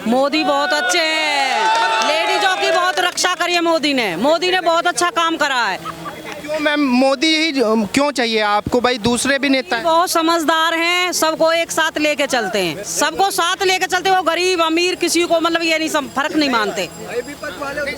मोदी बहुत अच्छे हैं, लेडीजों की बहुत रक्षा करी है मोदी ने बहुत अच्छा काम करा है। क्यों मैम मोदी ही क्यों चाहिए आपको? भाई दूसरे भी नेता हैं। बहुत समझदार हैं, सबको एक साथ लेके चलते हैं, सबको साथ लेके चलते, वो गरीब अमीर किसी को मतलब ये नहीं सब फर्क नहीं मानते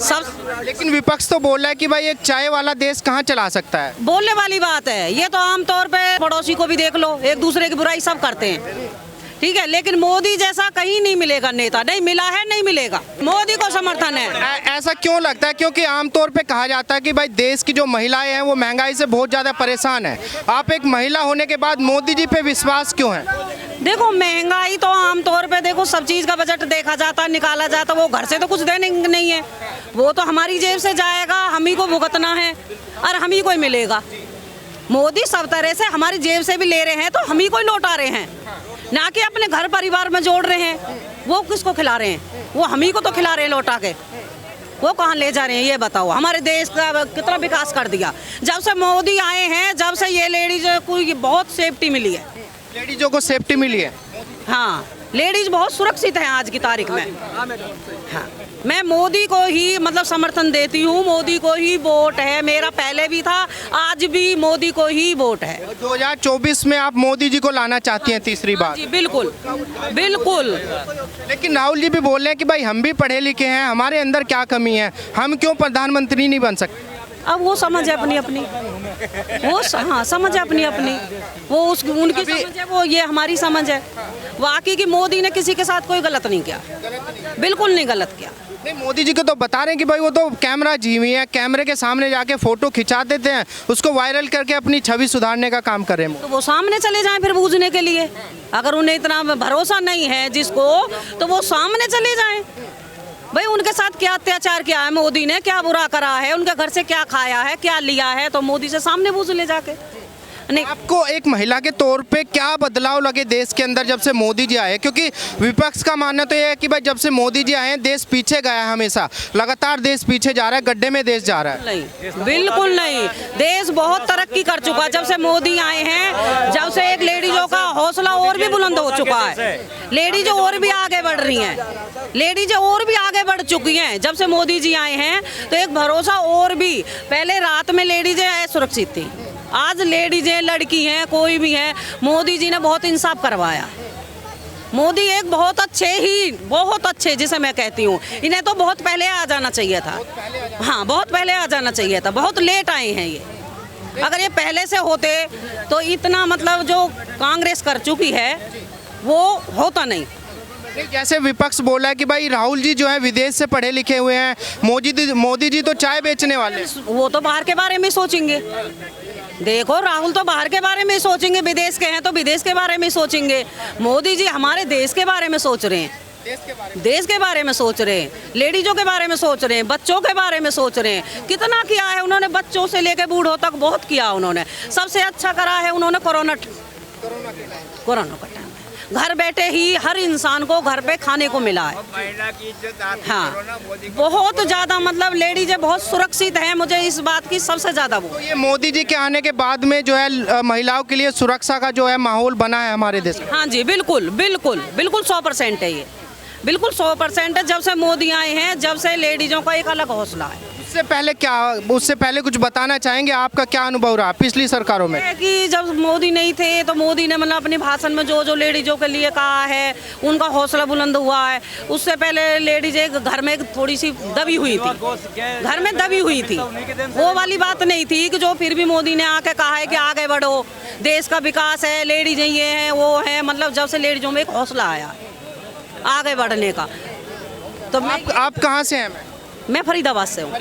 सब। लेकिन विपक्ष तो बोल रहा है कि भाई एक चाय वाला देश कहाँ चला सकता है। बोलने वाली बात है, ये तो आमतौर पे पड़ोसी को भी देख लो, एक दूसरे की बुराई सब करते हैं, ठीक है, लेकिन मोदी जैसा कहीं नहीं मिलेगा नेता, नहीं मिला है, नहीं मिलेगा। मोदी को समर्थन है। ऐसा क्यों लगता है? क्योंकि आमतौर पे कहा जाता है कि भाई देश की जो महिलाएं हैं वो महंगाई से बहुत ज़्यादा परेशान है। आप एक महिला होने के बाद मोदी जी पे विश्वास क्यों है? देखो महंगाई तो आमतौर पे देखो सब चीज़ का बजट देखा जाता है, निकाला जाता है, वो घर से तो कुछ देने नहीं है, वो तो हमारी जेब से जाएगा, हम ही को भुगतना है और हम ही को ही मिलेगा। मोदी सब तरह से हमारी जेब से भी ले रहे हैं तो हम ही को ही लौटा रहे हैं, ना कि अपने घर परिवार में जोड़ रहे हैं। वो किसको खिला रहे हैं? वो हम ही को तो खिला रहे हैं लौटा के। वो कहाँ ले जा रहे हैं ये बताओ? हमारे देश का कितना विकास कर दिया जब से मोदी आए हैं, जब से ये लेडीज को बहुत सेफ्टी मिली है, लेडीजों को सेफ्टी मिली है। हाँ लेडीज बहुत सुरक्षित है आज की तारीख में। हाँ मैं मोदी को ही मतलब समर्थन देती हूँ, मोदी को ही वोट है मेरा, पहले भी था आज भी मोदी को ही वोट है। 2024 में आप मोदी जी को लाना चाहती हैं तीसरी बार? जी बिल्कुल बिल्कुल। लेकिन राहुल जी भी बोल रहे हैं कि भाई हम भी पढ़े लिखे हैं, हमारे अंदर क्या कमी है, हम क्यों प्रधानमंत्री नहीं बन सकते? अब वो समझ है अपनी अपनी, वो हाँ समझ है अपनी अपनी, वो उनकी समझ है, वो ये हमारी समझ है। वाकई कि मोदी ने किसी के साथ कोई गलत नहीं किया, बिल्कुल नहीं गलत किया। नहीं मोदी जी को तो बता रहे हैं कि भाई वो तो कैमरा जीवी है, कैमरे के सामने जाके फोटो खिंचा देते हैं, उसको वायरल करके अपनी छवि सुधारने का काम कर रहे हैं। तो वो सामने चले जाएं फिर बूझने के लिए, अगर उन्हें इतना भरोसा नहीं है जिसको, तो वो सामने चले जाएं। भाई उनके साथ क्या अत्याचार किया है मोदी ने, क्या बुरा करा है, उनके घर से क्या खाया है, क्या लिया है, तो मोदी से सामने पूछ ले जाके। नहीं आपको एक महिला के तौर पे क्या बदलाव लगे देश के अंदर जब से मोदी जी आए? क्योंकि विपक्ष का मानना तो ये है कि भाई जब से मोदी जी आए हैं देश पीछे गया है, हमेशा लगातार देश पीछे जा रहा है, गड्ढे में देश जा रहा है। नहीं बिल्कुल नहीं, देश बहुत तरक्की कर चुका है जब से मोदी आए हैं, जब से एक लेडीजों का हौसला और भी बुलंद हो चुका है, लेडीज और भी आगे बढ़ रही हैं, लेडीज और भी आगे बढ़ चुकी हैं जब से मोदी जी आए हैं। तो एक भरोसा और भी, पहले रात में लेडीजें असुरक्षित थी, आज लेडीजें लड़की हैं कोई भी है, मोदी जी ने बहुत इंसाफ करवाया। मोदी एक बहुत अच्छे जिसे मैं कहती हूँ, इन्हें तो बहुत पहले आ जाना चाहिए था। हाँ बहुत पहले आ जाना चाहिए था, बहुत लेट आए हैं ये। अगर ये पहले से होते तो इतना मतलब जो कांग्रेस कर चुकी है वो होता नहीं। जैसे विपक्ष बोला है कि भाई राहुल जी जो है विदेश से पढ़े लिखे हुए हैं, मोदी जी तो चाय बेचने वाले, वो तो बाहर के बारे में सोचेंगे। देखो राहुल तो बाहर के बारे में सोचेंगे, विदेश के हैं तो विदेश के बारे में सोचेंगे। मोदी जी हमारे देश के बारे में सोच रहे हैं, देश के बारे में सोच रहे हैं, लेडीजों के बारे में सोच रहे हैं, बच्चों के बारे में सोच रहे हैं। कितना किया है उन्होंने, बच्चों से लेकर बूढ़ों तक बहुत किया उन्होंने। सबसे अच्छा करा है उन्होंने कोरोना का टाइम, घर बैठे ही हर इंसान को घर पे खाने को मिला है। हाँ बहुत ज़्यादा मतलब लेडीजें बहुत सुरक्षित हैं, मुझे इस बात की सबसे ज़्यादा वो। तो ये मोदी जी के आने के बाद में जो है महिलाओं के लिए सुरक्षा का जो है माहौल बना है हमारे देश में। हाँ जी बिल्कुल बिल्कुल बिल्कुल 100% है ये, बिल्कुल 100% है। जब से मोदी आए हैं जब से लेडीजों का एक अलग हौसला है। उससे पहले कुछ बताना चाहेंगे, आपका क्या अनुभव रहा पिछली सरकारों में? कि जब मोदी नहीं थे तो मोदी ने मतलब अपने भाषण में जो लेडीजों के लिए कहा है, उनका हौसला बुलंद हुआ है। उससे पहले लेडीज एक घर में थोड़ी सी दबी हुई थी, घर में दबी हुई थी, वो वाली बात नहीं थी कि जो फिर भी मोदी ने आके कहा है कि आगे बढ़ो, देश का विकास है, लेडीज ये हैं वो हैं, मतलब जब से लेडीजों में एक हौसला आया आगे बढ़ने का। तो आप कहाँ से हैं? मैं फरीदाबाद से हूँ।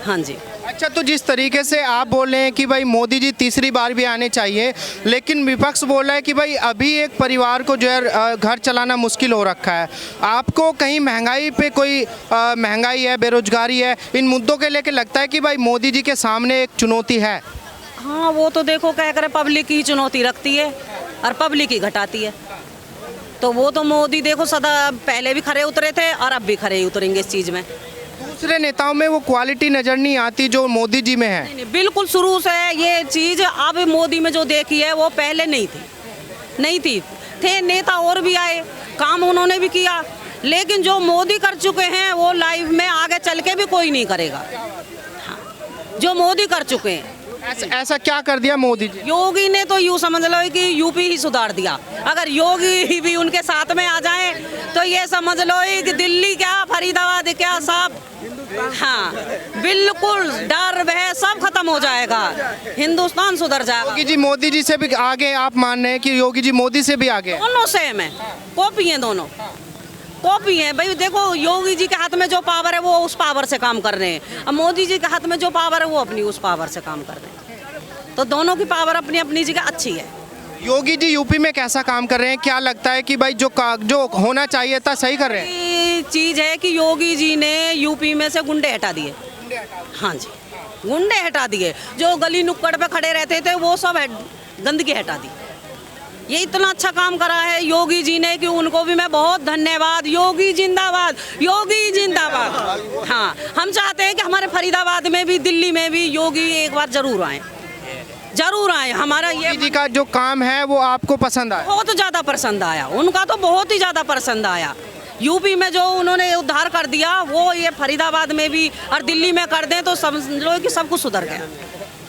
हाँ जी। अच्छा, तो जिस तरीके से आप बोल रहे हैं कि भाई मोदी जी तीसरी बार भी आने चाहिए, लेकिन विपक्ष बोल रहा है कि भाई अभी एक परिवार को जो है घर चलाना मुश्किल हो रखा है। आपको कहीं महंगाई पे कोई महंगाई है, बेरोजगारी है, इन मुद्दों के लेके लगता है कि भाई मोदी जी के सामने एक चुनौती है? हाँ वो तो देखो क्या करे, पब्लिक की चुनौती रखती है और पब्लिक ही घटाती है। तो वो तो मोदी देखो सदा पहले भी खरे उतरे थे और अब भी खरे उतरेंगे इस चीज़ में। दूसरे नेताओं में वो क्वालिटी नज़र नहीं आती जो मोदी जी में है। नहीं, बिल्कुल शुरू से ये चीज़ अब मोदी में जो देखी है वो पहले नहीं थी थे नेता और भी आए, काम उन्होंने भी किया, लेकिन जो मोदी कर चुके हैं वो लाइफ में आगे चल के भी कोई नहीं करेगा। हाँ, जो मोदी कर चुके हैं। ऐसा क्या कर दिया मोदी जी? योगी ने तो यूँ समझ लो कि यूपी ही सुधार दिया। अगर योगी भी उनके साथ में आ जाए तो ये समझ लो कि दिल्ली क्या फरीदाबाद क्या सब, हाँ बिल्कुल डर भय सब खत्म हो जाएगा, हिंदुस्तान सुधर जाएगा। योगी जी मोदी जी से भी आगे आप मान रहे हैं कि योगी जी मोदी से भी आगे हैं? दोनों सेम है, कॉपी है, दोनों कॉपी है भाई। देखो योगी जी के हाथ में जो पावर है वो उस पावर से काम कर रहे हैं, अब मोदी जी के हाथ में जो पावर है वो अपनी उस पावर से काम कर रहे हैं। तो दोनों की पावर अपनी अपनी जगह अच्छी है। योगी जी यूपी में कैसा काम कर रहे हैं? क्या लगता है कि भाई जो होना चाहिए था सही कर रहे हैं? ये चीज़ है कि योगी जी ने यूपी में से गुंडे हटा दिए। हाँ जी, गुंडे हटा दिए। जो गली नुक्कड़ पे खड़े रहते थे वो सब गंदगी हटा दी। ये इतना अच्छा काम करा है योगी जी ने कि उनको भी मैं बहुत धन्यवाद। योगी जिंदाबाद, योगी जिंदाबाद। हाँ, हम चाहते हैं कि हमारे फरीदाबाद में भी, दिल्ली में भी योगी एक बार जरूर आए, जरूर आए। हमारा ये योगी जी का जो काम है वो आपको पसंद आया? बहुत ज़्यादा पसंद आया, उनका तो बहुत ही ज़्यादा पसंद आया। यूपी में जो उन्होंने उद्धार कर दिया वो ये फरीदाबाद में भी और दिल्ली में कर दें तो समझ लो कि सब कुछ सुधर गया।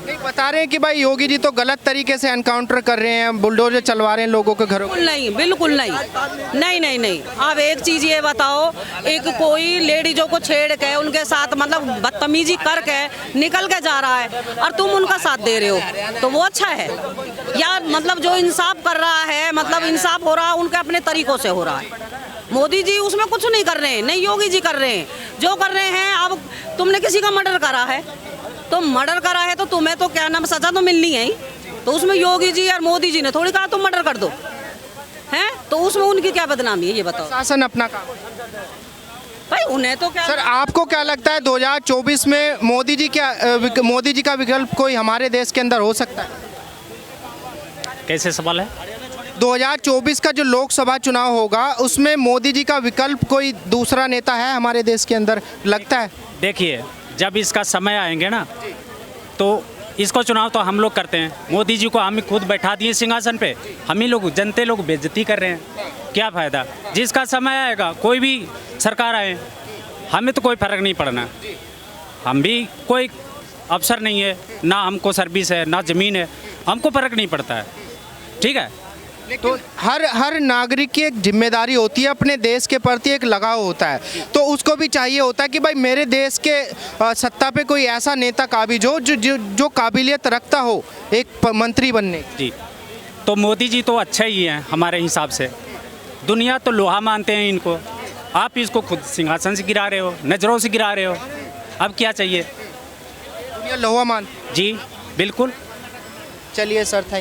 नहीं, बता रहे हैं कि भाई योगी जी तो गलत तरीके से एनकाउंटर कर रहे हैं, बुलडोजर चलवा रहे हैं लोगों के घरों। बिल्कुल नहीं, बिल्कुल नहीं, नहीं नहीं नहीं। अब एक चीज़ ये बताओ, एक कोई लेडीजों को छेड़ के उनके साथ मतलब बदतमीजी करके निकल के जा रहा है और तुम उनका साथ दे रहे हो तो वो अच्छा है? या मतलब जो इंसाफ कर रहा है, मतलब इंसाफ हो रहा है उनके अपने तरीकों से हो रहा है। मोदी जी उसमें कुछ नहीं कर रहे हैं, नहीं योगी जी कर रहे हैं। जो कर रहे हैं, अब तुमने किसी का मर्डर करा है तो मर्डर करा है तो तुम्हें तो क्या नाम सजा तो मिलनी है ही। तो उसमें योगी जी और मोदी जी ने थोड़ी कहा तुम मर्डर कर दो, हैं? तो उसमें उनकी क्या बदनामी है ये बताओ? शासन अपना काम। भाई उन्हें तो क्या। सर आपको क्या लगता है 2024 में मोदी जी का विकल्प कोई हमारे देश के अंदर हो सकता है? कैसे सवाल है? 2024 का जो लोकसभा चुनाव होगा उसमें मोदी जी का विकल्प कोई दूसरा नेता है हमारे देश के अंदर, लगता है? देखिए, जब इसका समय आएंगे ना तो इसको चुनाव तो हम लोग करते हैं। मोदी जी को हम ही खुद बैठा दिए सिंहासन पे, हम ही लोग जनते लोग बेइज्जती कर रहे हैं, क्या फ़ायदा? जिसका समय आएगा कोई भी सरकार आए, हमें तो कोई फ़र्क नहीं पड़ना। हम भी कोई अफसर नहीं है, ना हमको सर्विस है ना ज़मीन है, हमको फ़र्क नहीं पड़ता है, ठीक है? तो हर नागरिक की एक जिम्मेदारी होती है, अपने देश के प्रति एक लगाव होता है, तो उसको भी चाहिए होता है कि भाई मेरे देश के सत्ता पे कोई ऐसा नेता काबिज हो जो काबिलियत रखता हो एक मंत्री बनने की। जी, तो मोदी जी तो अच्छे ही हैं हमारे हिसाब से। दुनिया तो लोहा मानते हैं इनको, आप इसको खुद सिंहासन से गिरा रहे हो, नज़रों से गिरा रहे हो, अब क्या चाहिए? दुनिया लोहा मान। जी बिल्कुल। चलिए सर, थैंक